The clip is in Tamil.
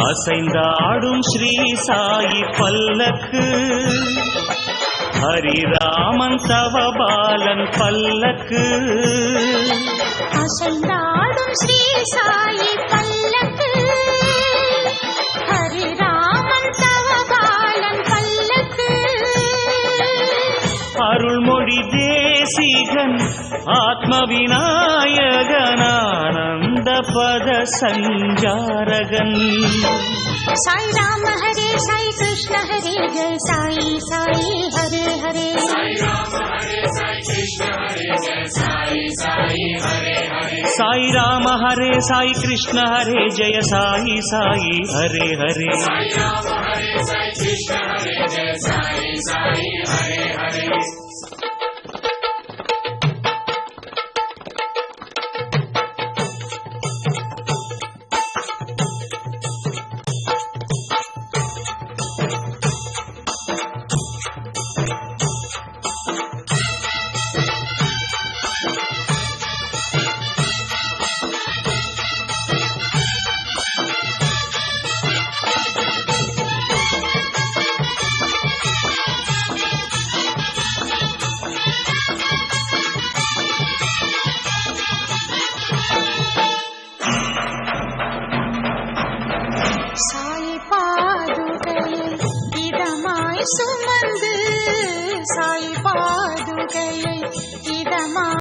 அசைந்தாடும் ஸ்ரீ சாயி பல்லக்கு, ஹரிராமன் தவபாலன் பல்லக்கு. அசைந்தாடும் ஸ்ரீ சாயி பல்லக்கு, ஹரிராமன் தவபாலன் பல்லக்கு. அருள்மொழி தேசிகன் ஆத்ம விநாயகன் ஆனந்த பத சஞ்சாரகன். சாய் ராம ஹரே சாய் கிருஷ்ண ஹரே ஜெய சாயி சாயி ஹரே ஹரே. சாய் ராம ஹரே சாய் கிருஷ்ண ஹரே ஜெய சாயி சாயி ஹரே ஹரே. சாய் ராம ஹரே சாய் கிருஷ்ண ஹரே ஜெய சாயி சாயி ஹரே ஹரே. சாய் ராம ஹரே சாய் கிருஷ்ண ஹரே ஜெய சாயி சாயி ஹரே ஹரே. சாய் பாதுகையை இதமாய் சுமந்து, சாய் பாதுகையை இதமாய்